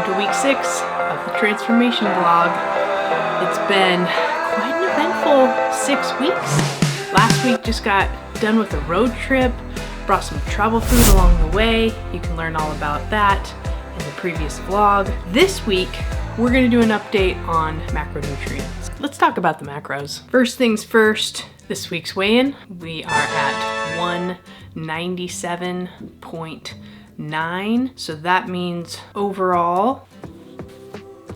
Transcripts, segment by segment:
Welcome to week 6 of the Transformation Vlog. It's been quite an eventful 6 weeks. Last week just got done with a road trip, brought some travel food along the way. You can learn all about that in the previous vlog. This week, we're gonna do an update on macronutrients. Let's talk about the macros. First things first, this week's weigh-in, we are at 197.9. So that means overall,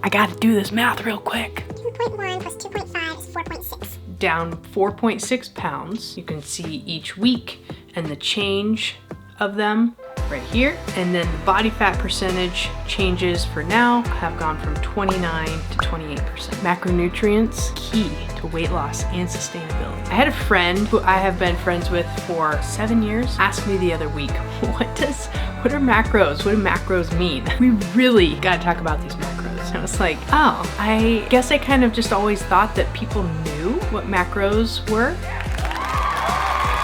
I gotta do this math real quick. 2.1 plus 2.5 is 4.6. Down 4.6 pounds. You can see each week and the change of them right here. And then the body fat percentage changes for now have gone from 29 to 28%. Macronutrients, key to weight loss and sustainability. I had a friend who I have been friends with for 7 years ask me the other week, what are macros? What do macros mean? We really gotta talk about these macros. And I was like, oh, I guess I kind of just always thought that people knew what macros were.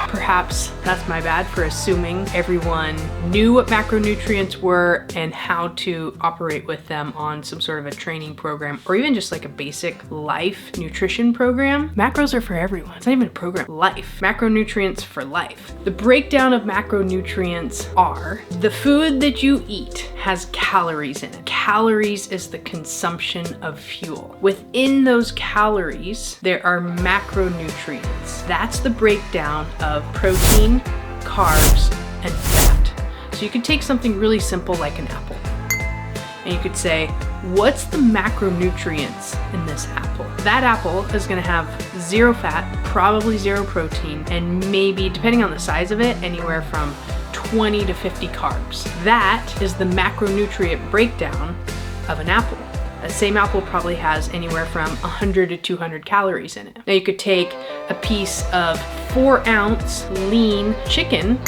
Perhaps that's my bad for assuming everyone knew what macronutrients were and how to operate with them on some sort of a training program or even just like a basic life nutrition program. Macros are for everyone. It's not even a program. Life. Macronutrients for life. The breakdown of macronutrients are the food that you eat has calories in it. Calories is the consumption of fuel. Within those calories, there are macronutrients. That's the breakdown of protein, carbs, and fat. So you could take something really simple like an apple, and you could say, what's the macronutrients in this apple? That apple is gonna have 0 fat, probably 0 protein, and maybe, depending on the size of it, anywhere from 20 to 50 carbs. That is the macronutrient breakdown of an apple. The same apple probably has anywhere from 100 to 200 calories in it. Now you could take a piece of 4-ounce lean chicken,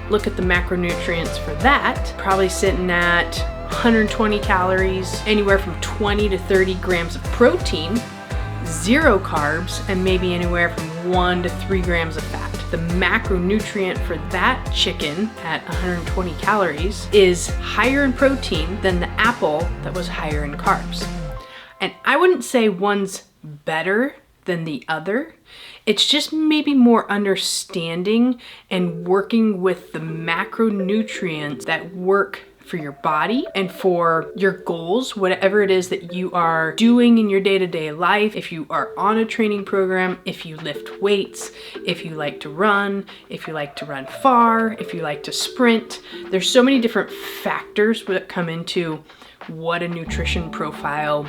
look at the macronutrients for that, probably sitting at 120 calories, anywhere from 20 to 30 grams of protein, 0 carbs, and maybe anywhere from 1 to 3 grams of fat. The macronutrient for that chicken at 120 calories is higher in protein than the apple that was higher in carbs. And I wouldn't say one's better than the other. It's just maybe more understanding and working with the macronutrients that work for your body and for your goals, whatever it is that you are doing in your day-to-day life. If you are on a training program, if you lift weights, if you like to run, if you like to run far, if you like to sprint, there's so many different factors that come into what a nutrition profile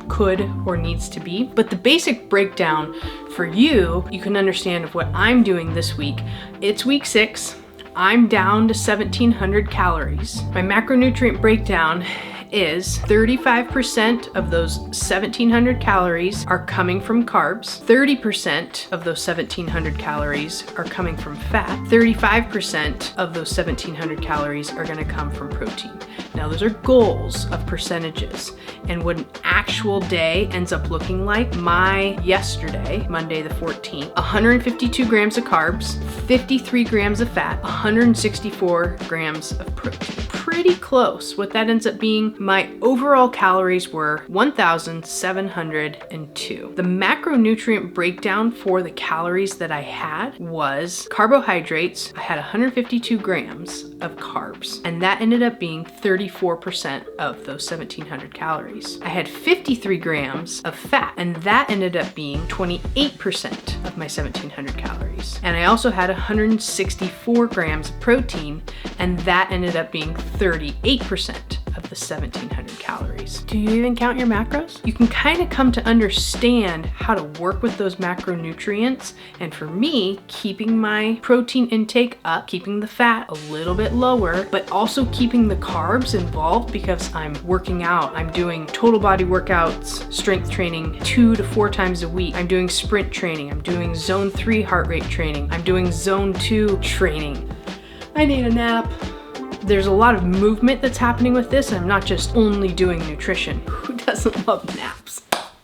could or needs to be. But the basic breakdown for you can understand of what I'm doing this week. It's week 6. I'm down to 1,700 calories. My macronutrient breakdown is 35% of those 1,700 calories are coming from carbs, 30% of those 1,700 calories are coming from fat, 35% of those 1,700 calories are gonna come from protein. Now those are goals of percentages, and what an actual day ends up looking like, my yesterday, Monday the 14th, 152 grams of carbs, 53 grams of fat, 164 grams of protein. Pretty close. What that ends up being, my overall calories were 1,702. The macronutrient breakdown for the calories that I had was carbohydrates. I had 152 grams of carbs, and that ended up being 34% of those 1,700 calories. I had 53 grams of fat, and that ended up being 28% of my 1,700 calories. And I also had 164 grams of protein, and that ended up being 38% of the 1,700 calories. Do you even count your macros? You can kind of come to understand how to work with those macronutrients. And for me, keeping my protein intake up, keeping the fat a little bit lower, but also keeping the carbs involved because I'm working out. I'm doing total body workouts, strength training 2 to 4 times a week. I'm doing sprint training. I'm doing zone 3 heart rate training. I'm doing zone 2 training. I need a nap. There's a lot of movement that's happening with this, and I'm not just only doing nutrition. Who doesn't love naps?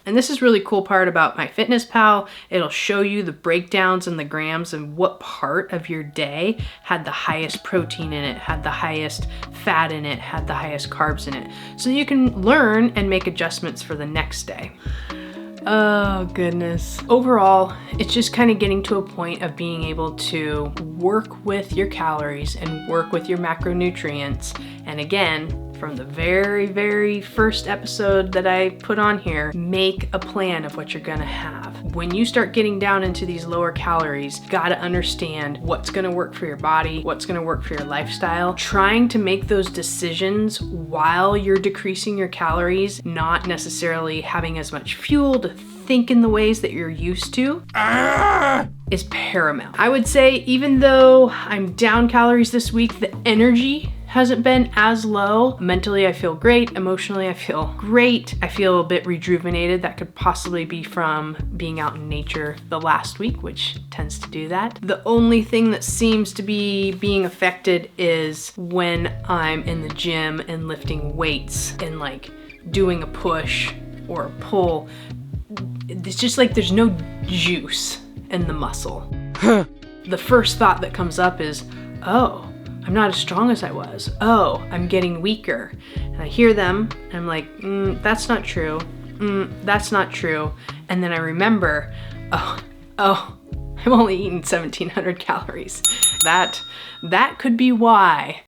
And this is really cool part about MyFitnessPal. It'll show you the breakdowns and the grams and what part of your day had the highest protein in it, had the highest fat in it, had the highest carbs in it. So you can learn and make adjustments for the next day. Oh goodness. Overall, it's just kind of getting to a point of being able to work with your calories and work with your macronutrients. And again, from the very, very first episode that I put on here, make a plan of what you're gonna have. When you start getting down into these lower calories, you gotta understand what's gonna work for your body, what's gonna work for your lifestyle. Trying to make those decisions while you're decreasing your calories, not necessarily having as much fuel to think in the ways that you're used to, is paramount. I would say even though I'm down calories this week, the energy hasn't been as low. Mentally, I feel great. Emotionally, I feel great. I feel a bit rejuvenated. That could possibly be from being out in nature the last week, which tends to do that. The only thing that seems to be being affected is when I'm in the gym and lifting weights and like doing a push or a pull. It's just like there's no juice in the muscle. The first thought that comes up is, oh, I'm not as strong as I was. Oh, I'm getting weaker. And I hear them and I'm like, that's not true. That's not true. And then I remember, oh, I'm only eating 1,700 calories. That could be why.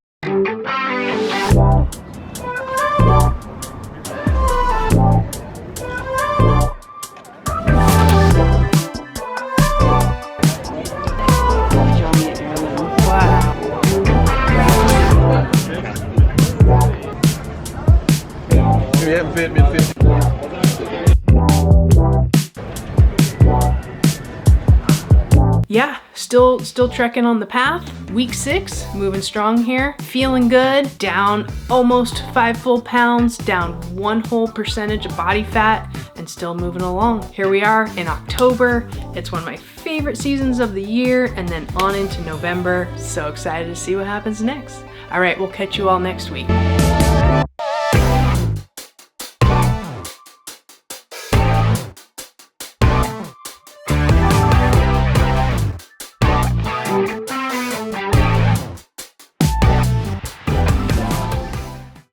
Yeah, still trekking on the path. Week 6, moving strong here. Feeling good, down almost 5 full pounds, down 1 whole percentage of body fat, and still moving along. Here we are in October. It's one of my favorite seasons of the year, and then on into November. So excited to see what happens next. All right, we'll catch you all next week.